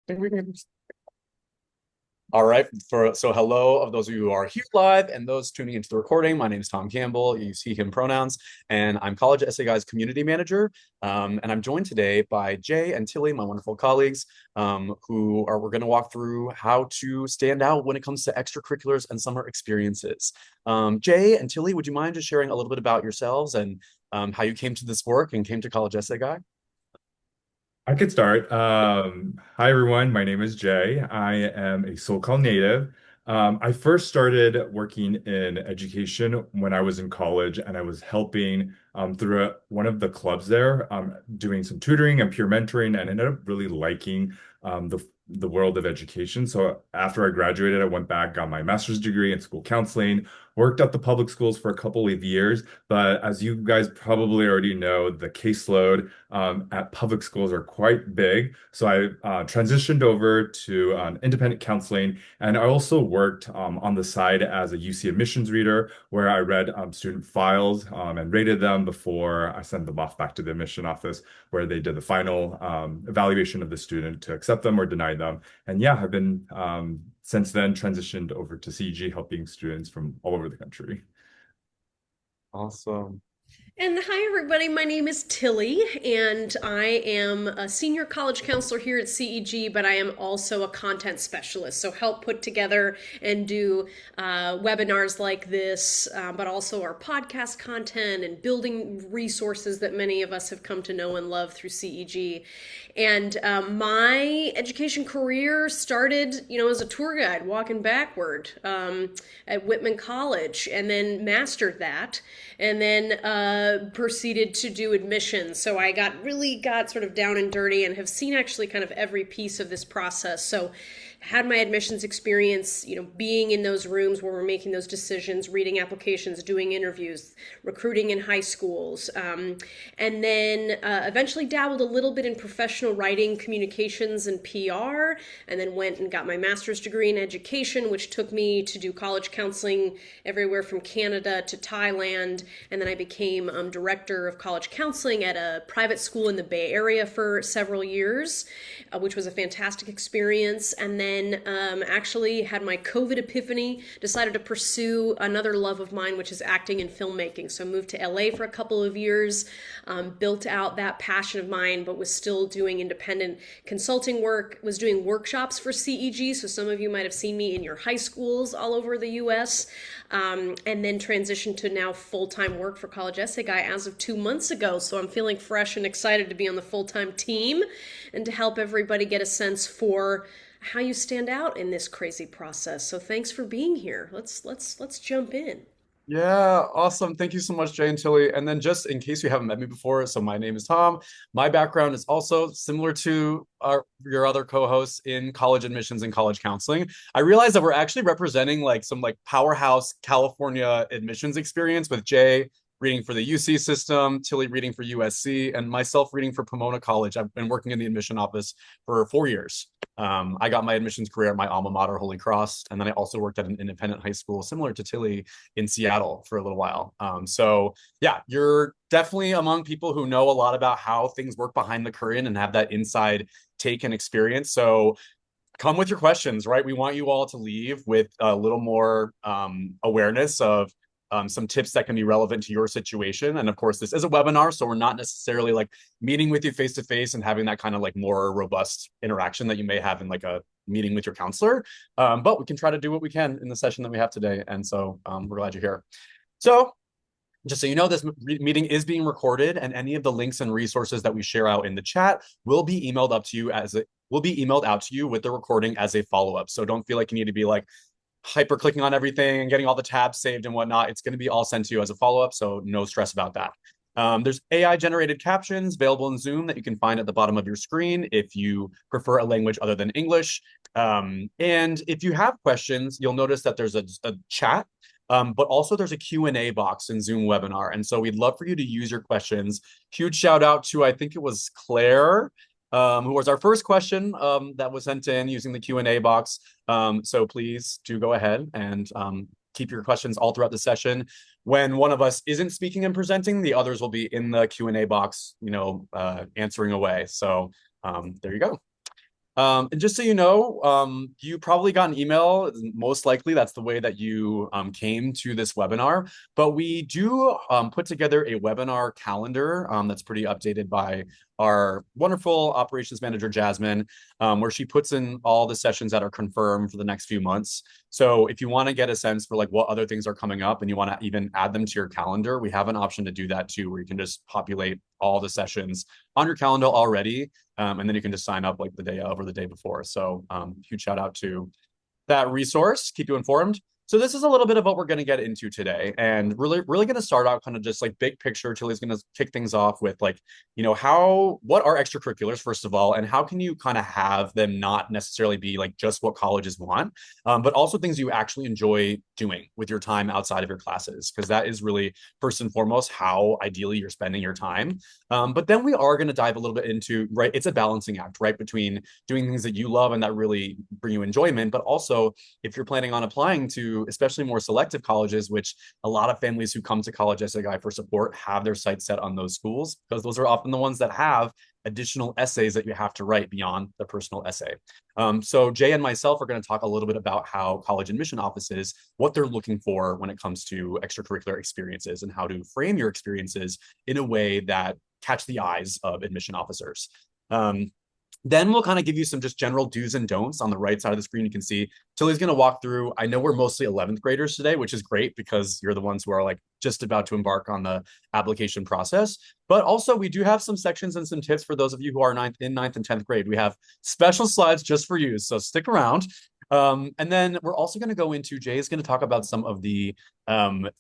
Think we can. All right. So hello of those of you who are here live and those tuning into the recording. My name is Tom Campbell. You see him pronouns, and I'm College Essay Guys community manager. And I'm joined today by Jay and Tillie, my wonderful colleagues, we're going to walk through how to stand out when it comes to extracurriculars and summer experiences. Jay and Tillie, would you mind just sharing a little bit about yourselves and how you came to this work and came to College Essay Guy? I could start. Hi, everyone. My name is Jay. I am a SoCal native. I first started working in education when I was in college, and I was helping through one of the clubs there, doing some tutoring and peer mentoring, and ended up really liking the world of education. So after I graduated, I went back, got my master's degree in school counseling, worked at the public schools for a couple of years. But as you guys probably already know, the caseload at public schools are quite big. So I transitioned over to independent counseling, and I also worked on the side as a UC admissions reader, where I read student files and rated them before I sent them off back to the admission office, where they did the final evaluation of the student to accept them or deny them. And yeah, I've been since then transitioned over to CG, helping students from all over the country. Awesome. And hi, everybody. My name is Tillie, and I am a senior college counselor here at CEG, but I am also a content specialist. So, help put together and do webinars like this, but also our podcast content and building resources that many of us have come to know and love through CEG. And my education career started, as a tour guide walking backward at Whitman College, and then mastered that, and then proceeded to do admissions. So I got sort of down and dirty, and have seen actually kind of every piece of this process. So had my admissions experience, being in those rooms where we're making those decisions, reading applications, doing interviews, recruiting in high schools, and then eventually dabbled a little bit in professional writing, communications, and PR, and then went and got my master's degree in education, which took me to do college counseling everywhere from Canada to Thailand, and then I became director of college counseling at a private school in the Bay Area for several years, which was a fantastic experience. And then actually had my COVID epiphany, decided to pursue another love of mine, which is acting and filmmaking. So I moved to LA for a couple of years, built out that passion of mine, but was still doing independent consulting work, was doing workshops for CEG. So some of you might have seen me in your high schools all over the US, and then transitioned to now full-time work for College Essay Guy as of 2 months ago. So I'm feeling fresh and excited to be on the full-time team and to help everybody get a sense for how you stand out in this crazy process. So thanks for being here. Let's jump in. Yeah, awesome. Thank you so much, Jay and Tilly. And then just in case you haven't met me before, so my name is Tom. My background is also similar to your other co-hosts in college admissions and college counseling. I realized that we're actually representing like some like powerhouse California admissions experience with Jay reading for the UC system, Tilly reading for USC, and myself reading for Pomona College. I've been working in the admission office for 4 years. I got my admissions career at my alma mater, Holy Cross, and then I also worked at an independent high school similar to Tilly in Seattle for a little while. So yeah, you're definitely among people who know a lot about how things work behind the curtain and have that inside take and experience. So come with your questions, right? We want you all to leave with a little more awareness of some tips that can be relevant to your situation. And of course, this is a webinar, so we're not necessarily like meeting with you face to face and having that kind of like more robust interaction that you may have in like a meeting with your counselor. But we can try to do what we can in the session that we have today. And so we're glad you're here. So just so you know, this meeting is being recorded, and any of the links and resources that we share out in the chat will be emailed up to you will be emailed out to you with the recording as a follow-up. So don't feel like you need to be like hyper clicking on everything and getting all the tabs saved and whatnot. It's going to be all sent to you as a follow-up, so no stress about that. There's AI generated captions available in Zoom that you can find at the bottom of your screen if you prefer a language other than English. And if you have questions, you'll notice that there's a chat, but also there's a Q&A box in Zoom webinar. And so we'd love for you to use your questions. Huge shout out to, I think it was Claire, who was our first question that was sent in using the Q&A box. So please do go ahead and keep your questions all throughout the session. When one of us isn't speaking and presenting, the others will be in the Q&A box, answering away. So there you go. And just so you know, you probably got an email. Most likely, that's the way that you came to this webinar. But we do put together a webinar calendar that's pretty updated by our wonderful operations manager, Jasmine, where she puts in all the sessions that are confirmed for the next few months. So if you want to get a sense for like what other things are coming up and you want to even add them to your calendar, we have an option to do that too, where you can just populate all the sessions on your calendar already. And then you can just sign up like the day of or the day before. So huge shout out to that resource, keep you informed. So this is a little bit of what we're going to get into today, and really going to start out kind of just like big picture. Tillie's going to kick things off with like, what are extracurriculars first of all, and how can you kind of have them not necessarily be like just what colleges want, but also things you actually enjoy doing with your time outside of your classes, because that is really first and foremost how ideally you're spending your time. But then we are going to dive a little bit into, right, it's a balancing act, right, between doing things that you love and that really bring you enjoyment, but also if you're planning on applying to especially more selective colleges, which a lot of families who come to College SAI for support have their sights set on those schools, because those are often the ones that have additional essays that you have to write beyond the personal essay. So Jay and myself are going to talk a little bit about how college admission offices, what they're looking for when it comes to extracurricular experiences and how to frame your experiences in a way that catch the eyes of admission officers. Then we'll kind of give you some just general do's and don'ts. On the right side of the screen, you can see Tillie's going to walk through. I know we're mostly 11th graders today, which is great because you're the ones who are like just about to embark on the application process. But also we do have some sections and some tips for those of you who are in ninth and 10th grade. We have special slides just for you, so stick around. And then we're also going to go into, Jay is going to talk about some of the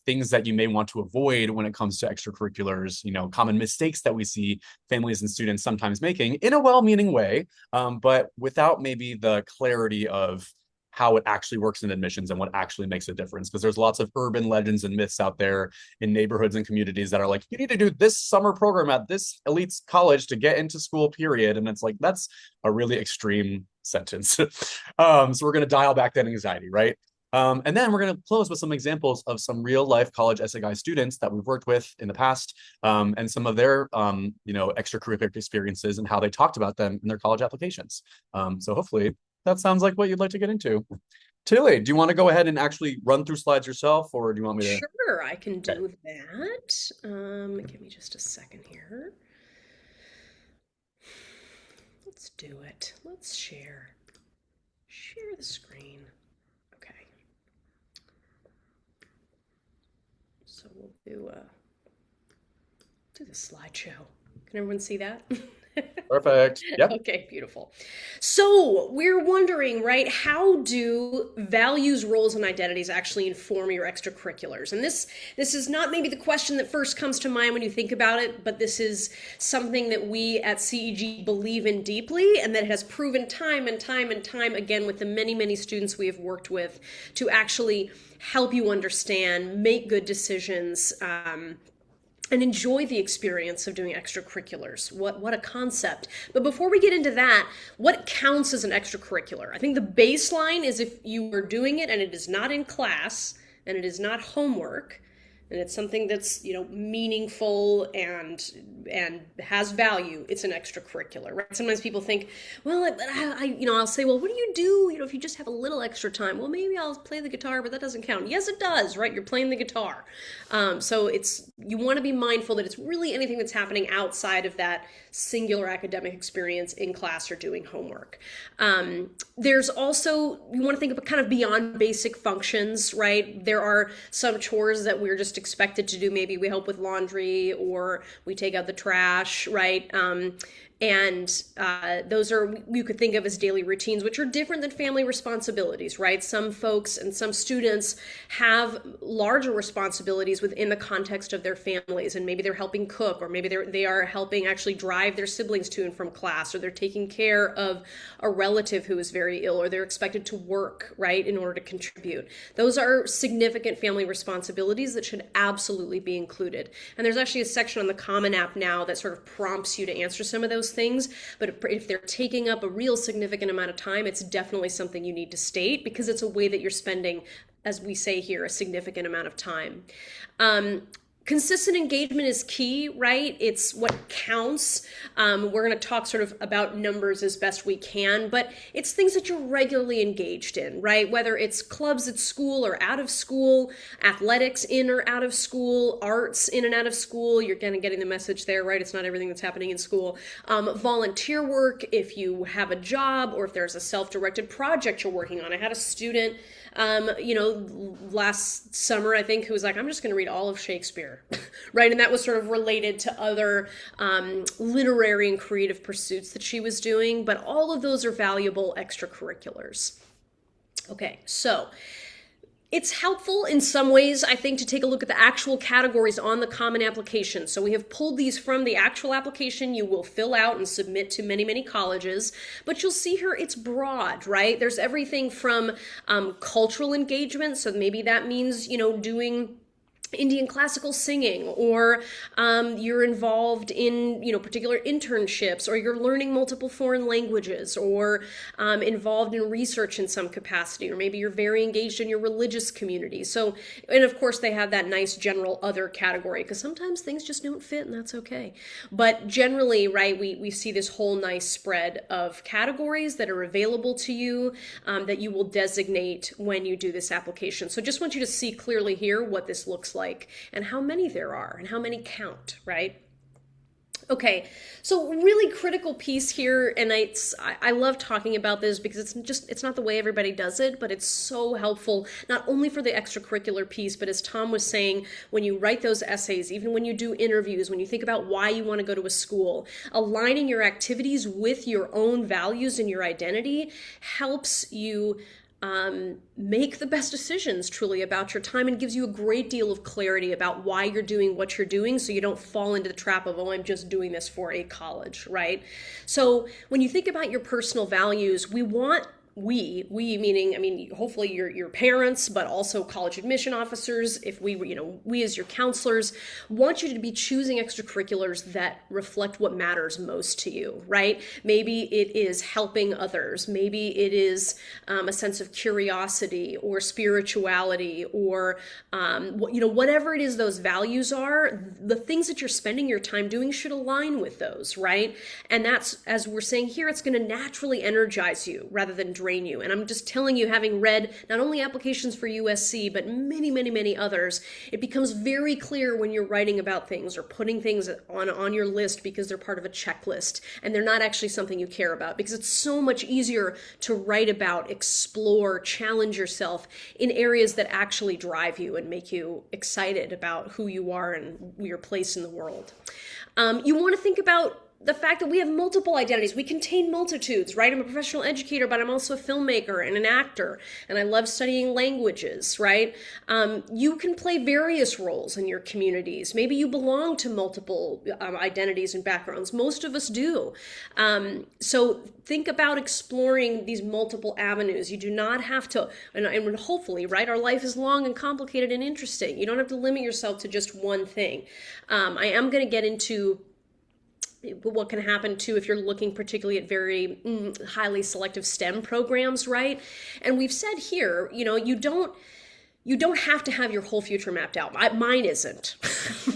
things that you may want to avoid when it comes to extracurriculars, common mistakes that we see families and students sometimes making in a well-meaning way, but without maybe the clarity of how it actually works in admissions and what actually makes a difference. Because there's lots of urban legends and myths out there in neighborhoods and communities that are like, you need to do this summer program at this elite college to get into school, period. And it's like, that's a really extreme sentence. So we're going to dial back that anxiety, right? And then we're going to close with some examples of some real life College SAI students that we've worked with in the past, and some of their extracurricular experiences and how they talked about them in their college applications. So hopefully that sounds like what you'd like to get into. Tillie, do you want to go ahead and actually run through slides yourself, or do you want me to? Sure, I can do that. Give me just a second here. Let's do it. Let's share the screen. Okay. So we'll do the slideshow. Can everyone see that? Perfect. Yep. Okay, beautiful. So we're wondering, right, how do values, roles, and identities actually inform your extracurriculars? And this is not maybe the question that first comes to mind when you think about it, but this is something that we at CEG believe in deeply, and that it has proven time and time and time again with the many, many students we have worked with to actually help you understand, make good decisions, and enjoy the experience of doing extracurriculars. What a concept. But before we get into that, what counts as an extracurricular? I think the baseline is if you are doing it and it is not in class and it is not homework, and it's something that's meaningful and has value, it's an extracurricular, right? Sometimes people think, well, I'll say, well, what do you do if you just have a little extra time? Well, maybe I'll play the guitar, but that doesn't count. Yes, it does, right? You're playing the guitar. So you want to be mindful that it's really anything that's happening outside of that singular academic experience in class or doing homework. There's also, you want to think of kind of beyond basic functions, right? There are some chores that we're just expected to do. Maybe we help with laundry or we take out the trash, right? And those are, you could think of as daily routines, which are different than family responsibilities, right? Some folks and some students have larger responsibilities within the context of their families, and maybe they're helping cook, or maybe they are helping actually drive their siblings to and from class, or they're taking care of a relative who is very ill, or they're expected to work, right, in order to contribute. Those are significant family responsibilities that should absolutely be included. And there's actually a section on the Common App now that sort of prompts you to answer some of those things, but if they're taking up a real significant amount of time, it's definitely something you need to state, because it's a way that you're spending, as we say here, a significant amount of time. Consistent engagement is key, right? It's what counts. We're going to talk sort of about numbers as best we can, but it's things that you're regularly engaged in, right? Whether it's clubs at school or out of school, athletics in or out of school, arts in and out of school. You're kind of getting the message there, right? It's not everything that's happening in school. Volunteer work, if you have a job or if there's a self-directed project you're working on. I had a student last summer, I think, who was like, I'm just going to read all of Shakespeare, right? And that was sort of related to other literary and creative pursuits that she was doing. But all of those are valuable extracurriculars. Okay, so it's helpful in some ways, I think, to take a look at the actual categories on the Common Application. So we have pulled these from the actual application you will fill out and submit to many, many colleges. But you'll see here it's broad, right? There's everything from cultural engagement. So maybe that means, doing Indian classical singing, or you're involved in particular internships, or you're learning multiple foreign languages, or involved in research in some capacity, or maybe you're very engaged in your religious community. So, and of course they have that nice general other category, because sometimes things just don't fit, and that's okay. But generally, right, we see this whole nice spread of categories that are available to you that you will designate when you do this application. So just want you to see clearly here what this looks like and how many there are and how many count, right? Okay, so really critical piece here, and I love talking about this because it's not the way everybody does it, but it's so helpful, not only for the extracurricular piece, but as Tom was saying, when you write those essays, even when you do interviews, when you think about why you want to go to a school, aligning your activities with your own values and your identity helps you make the best decisions truly about your time, and gives you a great deal of clarity about why you're doing what you're doing, so you don't fall into the trap of, oh, I'm just doing this for a college, right? So when you think about your personal values, we meaning, hopefully your parents, but also college admission officers, if we as your counselors want you to be choosing extracurriculars that reflect what matters most to you, right? Maybe it is helping others. Maybe it is a sense of curiosity or spirituality, or whatever it is those values are, the things that you're spending your time doing should align with those, right? And that's, as we're saying here, it's going to naturally energize you rather than drain you. And I'm just telling you, having read not only applications for USC, but many, many, many others, it becomes very clear when you're writing about things or putting things on your list because they're part of a checklist and they're not actually something you care about, because it's so much easier to write about, explore, challenge yourself in areas that actually drive you and make you excited about who you are and your place in the world. You want to think about the fact that we have multiple identities. We contain multitudes, right? I'm a professional educator, but I'm also a filmmaker and an actor, and I love studying languages, right? You can play various roles in your communities. Maybe you belong to multiple identities and backgrounds. Most of us do. So think about exploring these multiple avenues. You do not have to, and hopefully, right, our life is long and complicated and interesting. You don't have to limit yourself to just one thing. I am going to get into what can happen too if you're looking particularly at very highly selective STEM programs, right? And we've said here, you don't have to have your whole future mapped out. Mine isn't,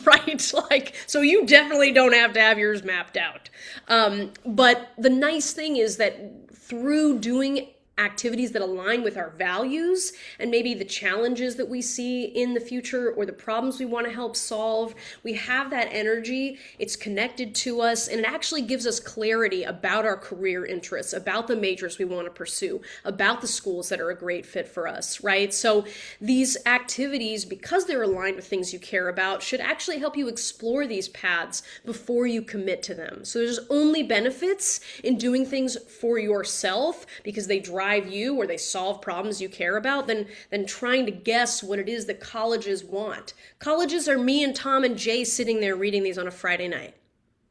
right? So you definitely don't have to have yours mapped out. But the nice thing is that through doing activities that align with our values and maybe the challenges that we see in the future or the problems we want to help solve, we have that energy, it's connected to us, and it actually gives us clarity about our career interests, about the majors we want to pursue, about the schools that are a great fit for us, right? So these activities, because they're aligned with things you care about, should actually help you explore these paths before you commit to them. So there's only benefits in doing things for yourself because they drive you or they solve problems you care about than trying to guess what it is that colleges want. Colleges are me and Tom and Jay sitting there reading these on a Friday night.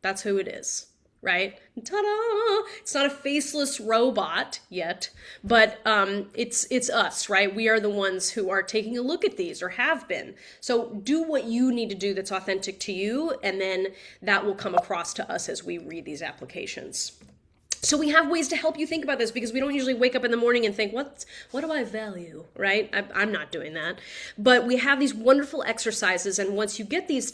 That's who it is, right? Ta-da! It's not a faceless robot yet, but it's us, right? We are the ones who are taking a look at these or have been. So do what you need to do that's authentic to you, and then that will come across to us as we read these applications. So we have ways to help you think about this because we don't usually wake up in the morning and think, what do I value, right? I'm not doing that. But we have these wonderful exercises, and once you get these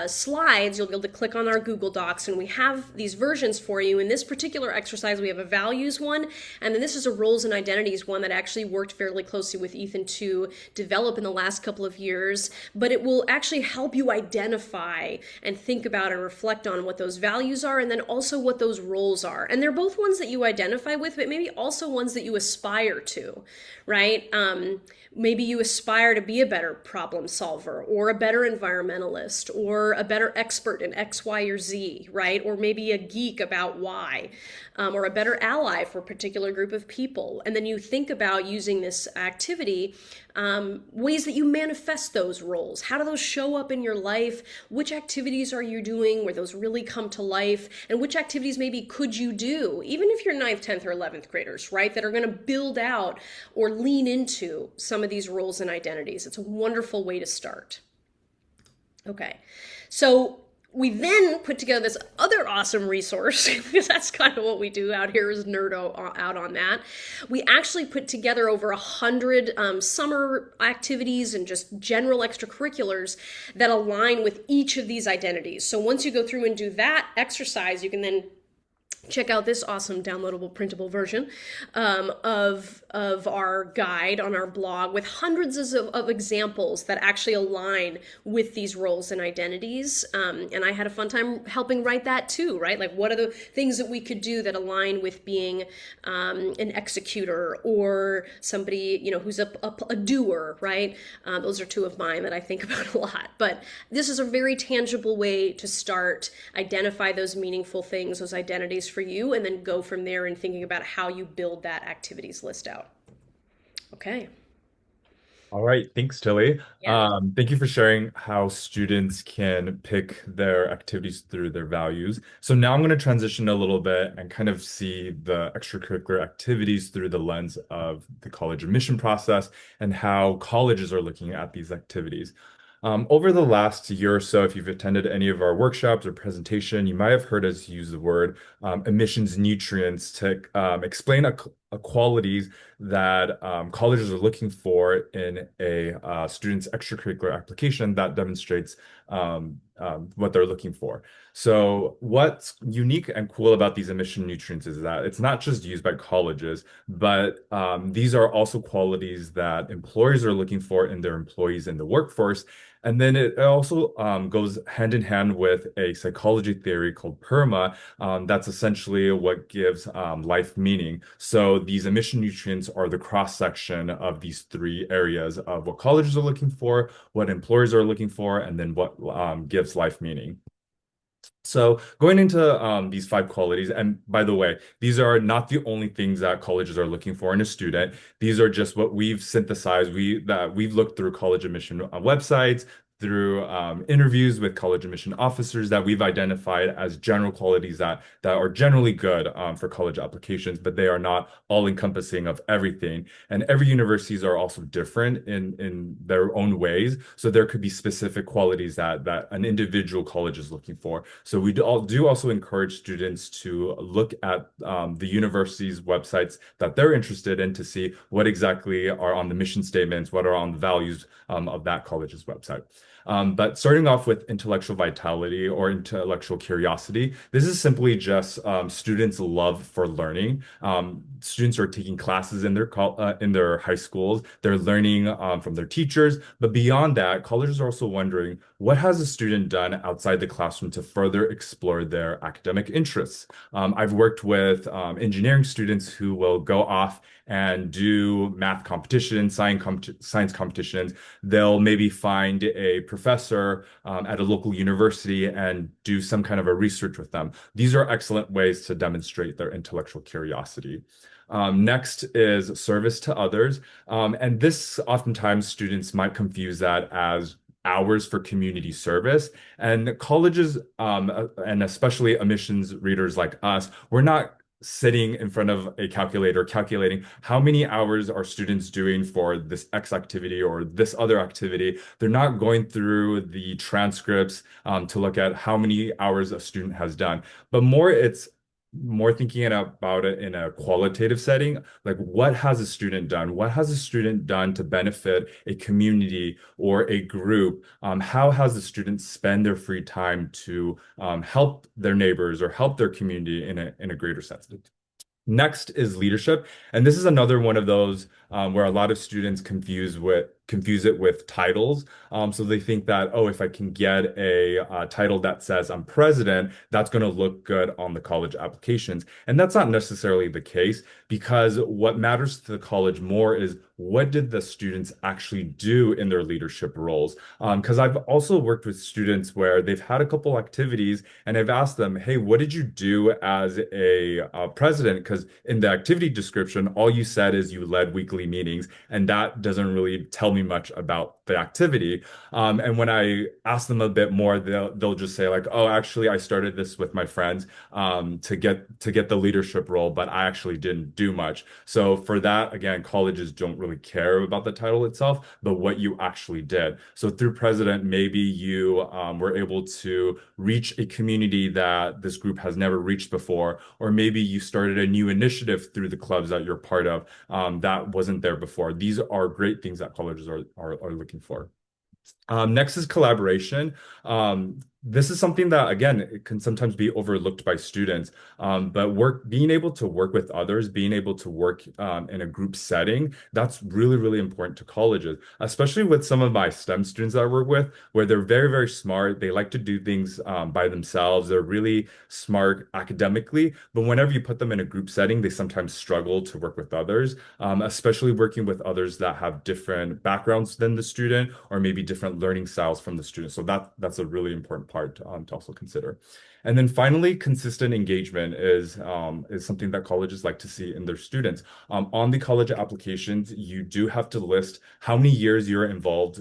slides, you'll be able to click on our Google Docs, and we have these versions for you. In this particular exercise, we have a values one, and then this is a roles and identities one that actually worked fairly closely with Ethan to develop in the last couple of years. But it will actually help you identify and think about and reflect on what those values are, and then also what those roles are. And they're both ones that you identify with, but maybe also ones that you aspire to, right? Maybe you aspire to be a better problem solver or a better environmentalist or a better expert in X, Y, or Z, right? Or maybe a geek about Y, or a better ally for a particular group of people. And then you think about using this activity, ways that you manifest those roles. How do those show up in your life? Which activities are you doing where those really come to life? And which activities maybe could you do, even if you're 9th, 10th, or 11th graders, right? That are going to build out or lean into some of these roles and identities. It's a wonderful way to start. Okay, so we then put together this other awesome resource, because that's kind of what we do out here, is nerd out on that. We actually put together over 100 summer activities and just general extracurriculars that align with each of these identities. So once you go through and do that exercise, you can then check out this awesome downloadable printable version of our guide on our blog with hundreds of examples that actually align with these roles and identities. And I had a fun time helping write that too, right? Like, what are the things that we could do that align with being an executor or somebody, you know, who's a doer, right? Those are two of mine that I think about a lot. But this is a very tangible way to start, identify those meaningful things, those identities for you, and then go from there and thinking about how you build that activities list out. Okay. All right, thanks, Tillie. Yeah. Thank you for sharing how students can pick their activities through their values. So now I'm going to transition a little bit and kind of see the extracurricular activities through the lens of the college admission process and how colleges are looking at these activities. Over the last year or so, if you've attended any of our workshops or presentation, you might have heard us use the word emissions nutrients to explain qualities that colleges are looking for in a student's extracurricular application that demonstrates what they're looking for. So what's unique and cool about these emission nutrients is that it's not just used by colleges, but these are also qualities that employers are looking for in their employees in the workforce. And then it also goes hand in hand with a psychology theory called PERMA. That's essentially what gives life meaning. So these emission nutrients are the cross-section of these three areas of what colleges are looking for, what employers are looking for, and then what gives life meaning. So going into these 5 qualities, and by the way, these are not the only things that colleges are looking for in a student. These are just what we've synthesized. We've looked through college admission websites, through interviews with college admission officers that we've identified as general qualities that are generally good for college applications, but they are not all encompassing of everything. And every universities are also different in their own ways. So there could be specific qualities that an individual college is looking for. So we do also encourage students to look at the university's websites that they're interested in to see what exactly are on the mission statements, what are on the values of that college's website. But starting off with intellectual vitality or intellectual curiosity, this is simply just students' love for learning. Students are taking classes in their high schools. They're learning from their teachers. But beyond that, colleges are also wondering, what has a student done outside the classroom to further explore their academic interests? I've worked with engineering students who will go off and do math competitions, science competitions. They'll maybe find a professor at a local university and do some kind of a research with them. These are excellent ways to demonstrate their intellectual curiosity. Next is service to others. And this oftentimes students might confuse that as hours for community service. And colleges, and especially admissions readers like us, we're not sitting in front of a calculator calculating how many hours are students doing for this X activity or this other activity. They're not going through the transcripts to look at how many hours a student has done, but more it's more thinking about it in a qualitative setting, like what has a student done? What has a student done to benefit a community or a group? How has the student spend their free time to help their neighbors or help their community in a greater sense? Next is leadership, and this is another one of those where a lot of students confuse it with titles. So they think that, oh, if I can get a title that says I'm president, that's going to look good on the college applications, and that's not necessarily the case because what matters to the college more is what did the students actually do in their leadership roles? Because I've also worked with students where they've had a couple activities and I've asked them, hey, what did you do as a president? Because in the activity description, all you said is you led weekly meetings, and that doesn't really tell me much about the activity. And when I ask them a bit more, they'll just say like, oh, actually, I started this with my friends to get the leadership role, but I actually didn't do much. So for that, again, colleges don't really care about the title itself, but what you actually did. So through president, maybe you were able to reach a community that this group has never reached before, or maybe you started a new initiative through the clubs that you're part of that wasn't there before. These are great things that colleges are looking for. Next is collaboration. This is something that, again, it can sometimes be overlooked by students. But being able to work with others, being able to work in a group setting, that's really, really important to colleges, especially with some of my STEM students that I work with, where they're very, very smart. They like to do things by themselves. They're really smart academically, but whenever you put them in a group setting, they sometimes struggle to work with others, especially working with others that have different backgrounds than the student, or maybe different learning styles from the student. So that's a really important part to also consider. And then finally, consistent engagement is something that colleges like to see in their students. On the college applications, you do have to list how many years you're involved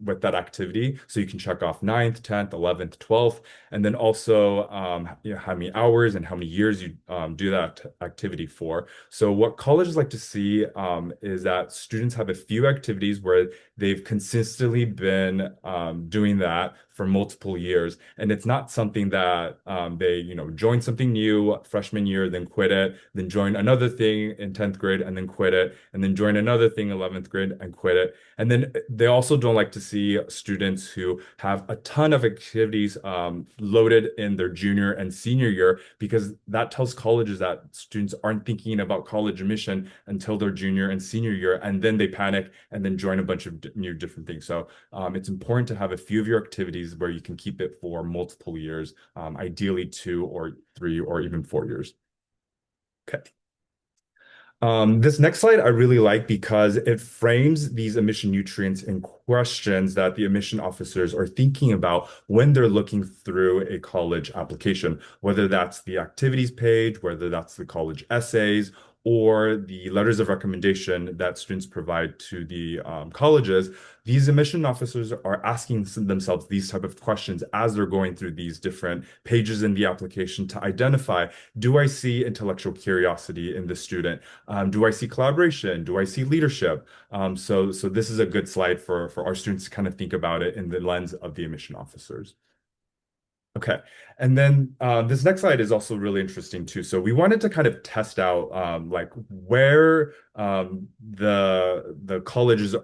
with that activity. So you can check off 9th, 10th, 11th, 12th, and then also how many hours and how many years you do that activity for. So what colleges like to see is that students have a few activities where they've consistently been doing that for multiple years. And it's not something that they, join something new freshman year, then quit it, then join another thing in 10th grade and then quit it, and then join another thing 11th grade and quit it. And then they also don't like to see students who have a ton of activities loaded in their junior and senior year, because that tells colleges that students aren't thinking about college admission until their junior and senior year, and then they panic and then join a bunch of new different things. So it's important to have a few of your activities where you can keep it for multiple years, ideally 2 or 3 or even 4 years. Okay. This next slide I really like because it frames these emission nutrients in questions that the emission officers are thinking about when they're looking through a college application, whether that's the activities page, whether that's the college essays, or the letters of recommendation that students provide to the colleges. These emission officers are asking themselves these type of questions as they're going through these different pages in the application to identify, do I see intellectual curiosity in the student? Do I see collaboration? Do I see leadership? So this is a good slide for our students to kind of think about it in the lens of the emission officers. Okay, and then this next slide is also really interesting too. So we wanted to kind of test out like where the colleges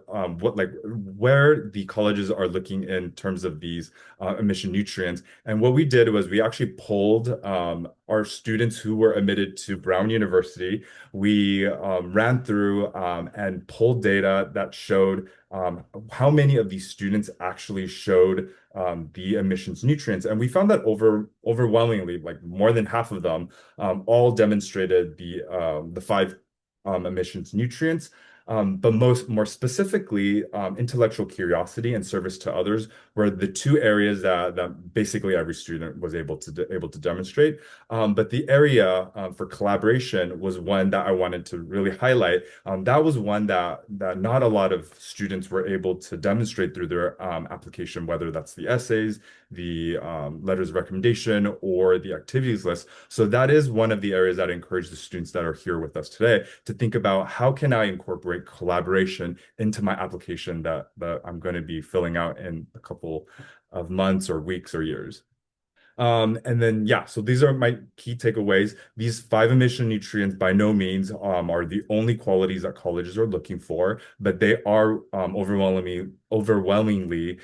where the colleges are looking in terms of these emission nutrients. And what we did was we actually polled our students who were admitted to Brown University. We ran through and pulled data that showed how many of these students actually showed the emissions nutrients. And we found that overwhelmingly, like more than half of them, all demonstrated the 5 emissions nutrients. But more specifically, intellectual curiosity and service to others were the 2 areas that basically every student was able to demonstrate. But the area for collaboration was one that I wanted to really highlight. That was one that not a lot of students were able to demonstrate through their application, whether that's the essays, the letters of recommendation, or the activities list. So that is one of the areas that I encourage the students that are here with us today to think about, how can I incorporate collaboration into my application that I'm going to be filling out in a couple of months or weeks or years. And then, yeah, so these are my key takeaways. These five emission nutrients by no means are the only qualities that colleges are looking for, but they are overwhelmingly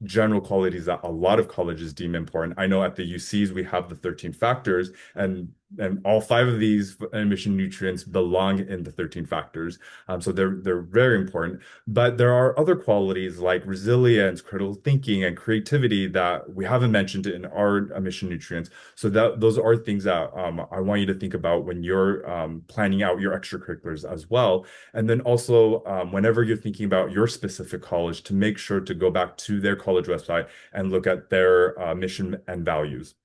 general qualities that a lot of colleges deem important. I know at the UCs we have the 13 factors, and all five of these emission nutrients belong in the 13 factors. So they're very important. But there are other qualities like resilience, critical thinking, and creativity that we haven't mentioned in our emission nutrients. So that those are things that I want you to think about when you're planning out your extracurriculars as well. And then also, whenever you're thinking about your specific college, to make sure to go back to their college website and look at their mission and values.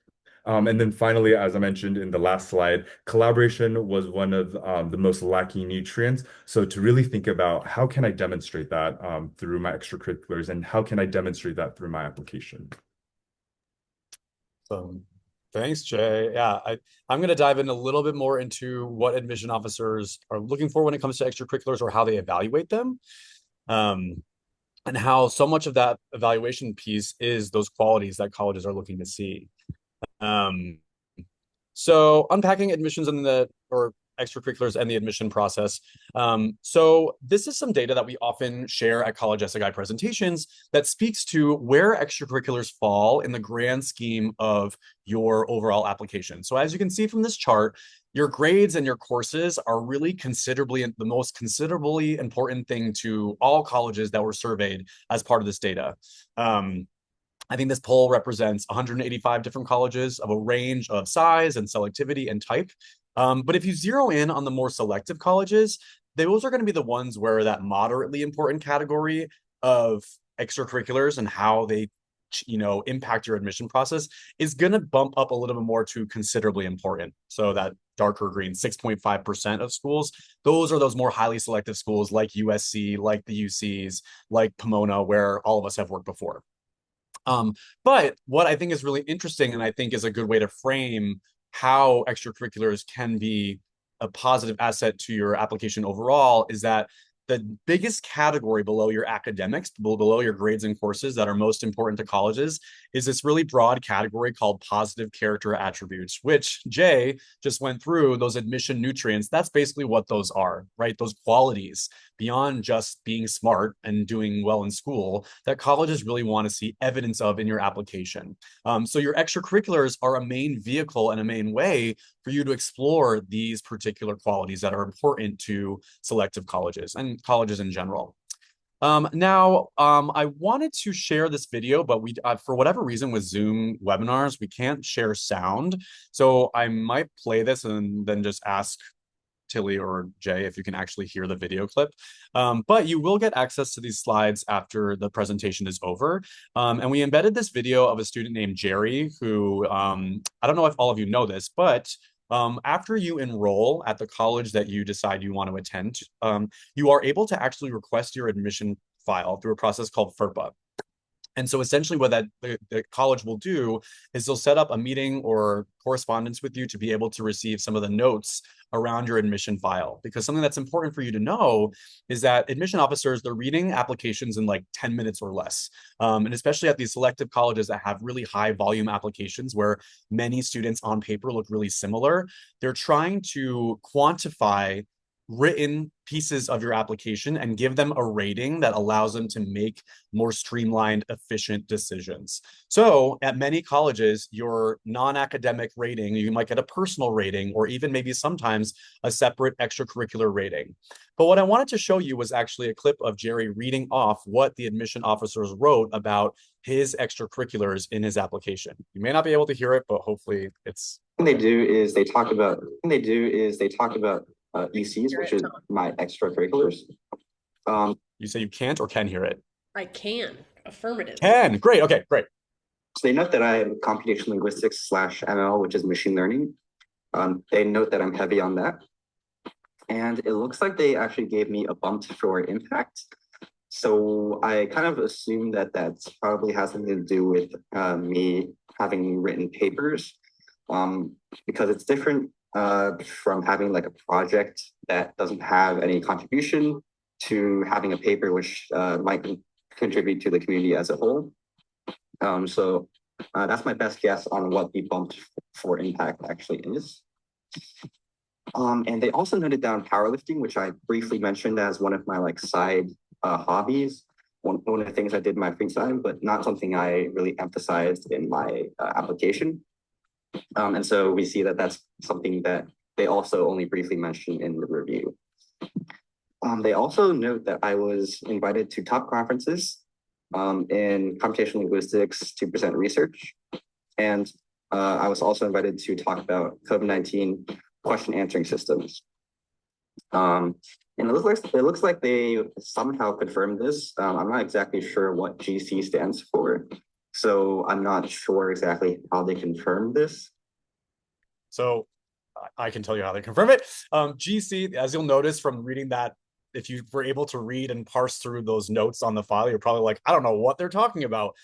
And then finally, as I mentioned in the last slide, collaboration was one of the most lacking nutrients. So to really think about how can I demonstrate that through my extracurriculars and how can I demonstrate that through my application? So thanks, Jay. Yeah, I'm going to dive in a little bit more into what admission officers are looking for when it comes to extracurriculars or how they evaluate them. And how so much of that evaluation piece is those qualities that colleges are looking to see. Um, so unpacking admissions and or extracurriculars and the admission process. So this is some data that we often share at college SAI presentations that speaks to where extracurriculars fall in the grand scheme of your overall application. So as you can see from this chart, your grades and your courses are really the most considerably important thing to all colleges that were surveyed as part of this data. I think this poll represents 185 different colleges of a range of size and selectivity and type. But if you zero in on the more selective colleges, those are going to be the ones where that moderately important category of extracurriculars and how they impact your admission process is going to bump up a little bit more to considerably important. So that darker green, 6.5% of schools, those are those more highly selective schools like USC, like the UCs, like Pomona, where all of us have worked before. But what I think is really interesting, and I think is a good way to frame how extracurriculars can be a positive asset to your application overall, is that the biggest category below your academics, below your grades and courses that are most important to colleges, is this really broad category called positive character attributes, which Jay just went through, those admission nutrients. That's basically what those are, right? Those qualities beyond just being smart and doing well in school that colleges really want to see evidence of in your application. So your extracurriculars are a main vehicle and a main way for you to explore these particular qualities that are important to selective colleges and colleges in general. I wanted to share this video, but for whatever reason with Zoom webinars, we can't share sound. So I might play this and then just ask Tillie or Jay if you can actually hear the video clip. But you will get access to these slides after the presentation is over. And we embedded this video of a student named Jerry who, I don't know if all of you know this, but after you enroll at the college that you decide you want to attend, you are able to actually request your admission file through a process called FERPA. And so essentially what the college will do is they'll set up a meeting or correspondence with you to be able to receive some of the notes around your admission file. Because something that's important for you to know is that admission officers, they're reading applications in like 10 minutes or less. And especially at these selective colleges that have really high volume applications where many students on paper look really similar, they're trying to quantify written pieces of your application and give them a rating that allows them to make more streamlined, efficient decisions. So at many colleges, your non-academic rating, you might get a personal rating or even maybe sometimes a separate extracurricular rating. But what I wanted to show you was actually a clip of Jerry reading off what the admission officers wrote about his extracurriculars in his application. You may not be able to hear it, but hopefully it's... They do is they talk about ECs, which is my extracurriculars. You say you can't or can hear it? I can. Affirmative. Can. Great. Okay, great. So they note that I have computational linguistics / ML, which is machine learning. They note that I'm heavy on that. And it looks like they actually gave me a bump for impact. So I kind of assume that that's probably has something to do with me having written papers, because it's different from having like a project that doesn't have any contribution to having a paper which might contribute to the community as a whole. So That's my best guess on what the bump for impact actually is. And they also noted down powerlifting, which I briefly mentioned as one of my like side hobbies. One of the things I did in my free time, but not something I really emphasized in my application. And so we see that that's something that they also only briefly mentioned in the review. They also note that I was invited to top conferences in computational linguistics to present research. And I was also invited to talk about COVID-19 question answering systems. And it looks like they somehow confirmed this. I'm not exactly sure what GC stands for, so I'm not sure exactly how they confirmed this. So I can tell you how they confirm it. GC, as you'll notice from reading that, if you were able to read and parse through those notes on the file, you're probably like, I don't know what they're talking about.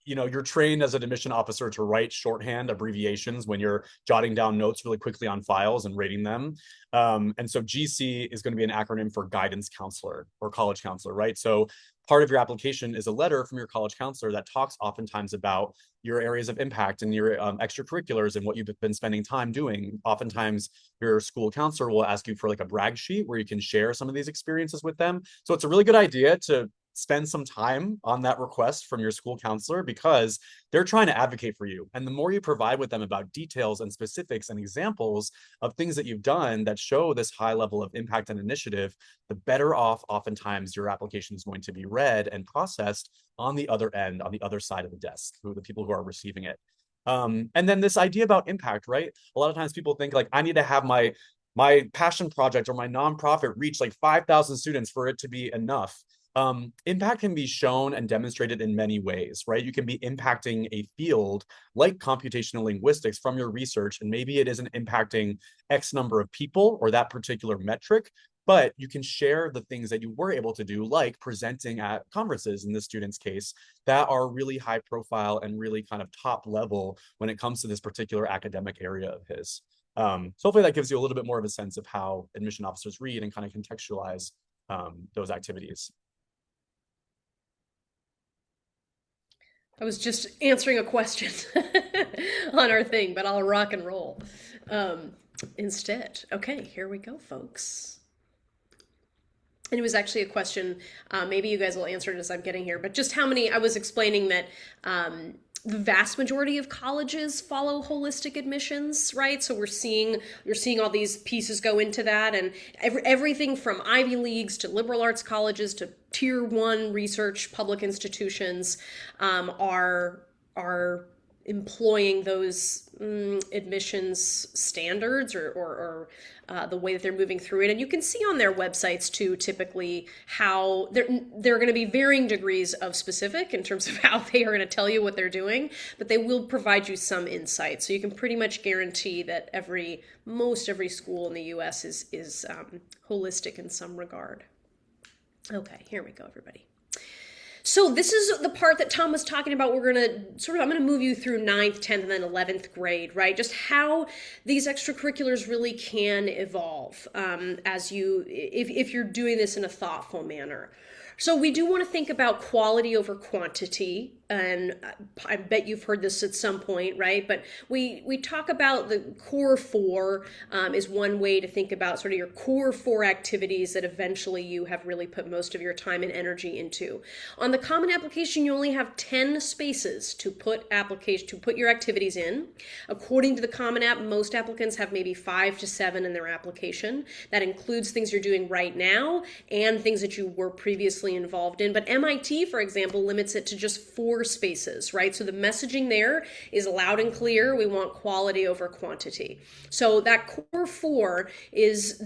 You know, you're trained as an admission officer to write shorthand abbreviations when you're jotting down notes really quickly on files and rating them. And so GC is going to be an acronym for guidance counselor or college counselor, right? So part of your application is a letter from your college counselor that talks oftentimes about your areas of impact and your extracurriculars and what you've been spending time doing. Oftentimes your school counselor will ask you for like a brag sheet where you can share some of these experiences with them. So it's a really good idea to spend some time on that request from your school counselor because they're trying to advocate for you. And the more you provide with them about details and specifics and examples of things that you've done that show this high level of impact and initiative, the better off oftentimes your application is going to be read and processed on the other end, on the other side of the desk, who are the people who are receiving it. And then this idea about impact, right? A lot of times people think like, I need to have my passion project or my nonprofit reach like 5,000 students for it to be enough. Impact can be shown and demonstrated in many ways, right? You can be impacting a field like computational linguistics from your research, and maybe it isn't impacting X number of people or that particular metric, but you can share the things that you were able to do, like presenting at conferences in the student's case, that are really high profile and really kind of top level when it comes to this particular academic area of his. So hopefully that gives you a little bit more of a sense of how admission officers read and kind of contextualize those activities. I was just answering a question on our thing, but I'll rock and roll instead. Okay, here we go, folks. And it was actually a question, maybe you guys will answer it as I'm getting here, but just how many, I was explaining that the vast majority of colleges follow holistic admissions, right? So you're seeing all these pieces go into that, and everything from Ivy Leagues to liberal arts colleges to tier 1 research public institutions are employing those admissions standards or the way that they're moving through it. And you can see on their websites too, typically how there are going to be varying degrees of specific in terms of how they are going to tell you what they're doing, but they will provide you some insight. So you can pretty much guarantee that most every school in the US is holistic in some regard. Okay, here we go, everybody. So this is the part that Tom was talking about. I'm going to move you through 9th, 10th, and then 11th grade, right? Just how these extracurriculars really can evolve if you're doing this in a thoughtful manner. So we do want to think about quality over quantity, and I bet you've heard this at some point, right? But we talk about the core 4 is one way to think about sort of your core 4 activities that eventually you have really put most of your time and energy into. On the Common Application, you only have 10 spaces to put your activities in. According to the Common App, most applicants have maybe 5 to 7 in their application. That includes things you're doing right now and things that you were previously involved in. But MIT, for example, limits it to just 4 spaces, right? So the messaging there is loud and clear. We want quality over quantity. So that core 4 is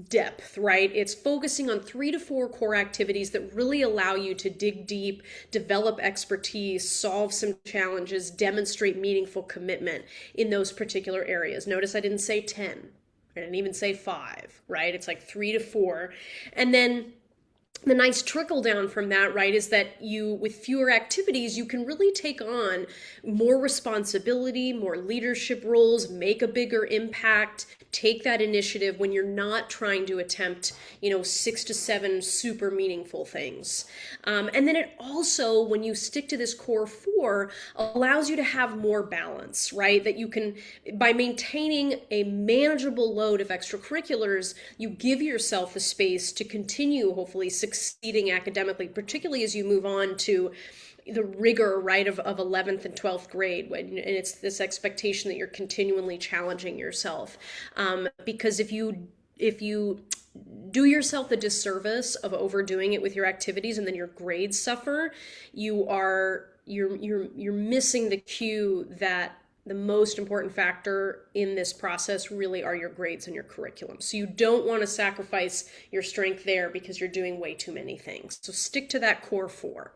depth, right? It's focusing on 3 to 4 core activities that really allow you to dig deep, develop expertise, solve some challenges, demonstrate meaningful commitment in those particular areas. Notice I didn't say 10. I didn't even say 5, right? It's like 3 to 4. And then the nice trickle down from that, right, is that you, with fewer activities, you can really take on more responsibility, more leadership roles, make a bigger impact, take that initiative when you're not trying to attempt, 6 to 7 super meaningful things. And then it also, when you stick to this core 4, allows you to have more balance, right? That you can, by maintaining a manageable load of extracurriculars, you give yourself the space to continue, hopefully, succeeding academically, particularly as you move on to the rigor, right, of 11th and 12th grade, and it's this expectation that you're continually challenging yourself. Because if you do yourself the disservice of overdoing it with your activities and then your grades suffer, you're missing the cue that the most important factor in this process really are your grades and your curriculum. So you don't want to sacrifice your strength there because you're doing way too many things. So stick to that core 4.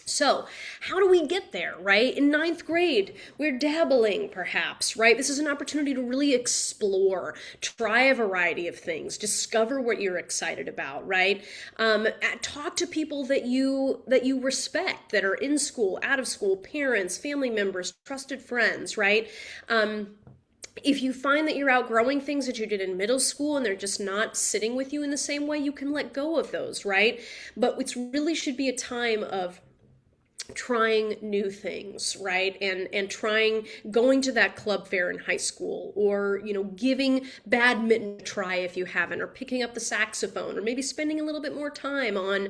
So how do we get there, right? In 9th grade, we're dabbling perhaps, right? This is an opportunity to really explore, try a variety of things, discover what you're excited about, right? Talk to people that you respect, that are in school, out of school, parents, family members, trusted friends, right? If you find that you're outgrowing things that you did in middle school and they're just not sitting with you in the same way, you can let go of those, right? But it really should be a time of trying new things, right? And trying, going to that club fair in high school, or, giving badminton a try if you haven't, or picking up the saxophone, or maybe spending a little bit more time on,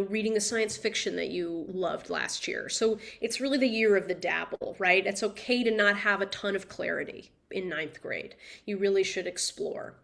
reading the science fiction that you loved last year. So it's really the year of the dabble, right? It's okay to not have a ton of clarity in 9th grade. You really should explore.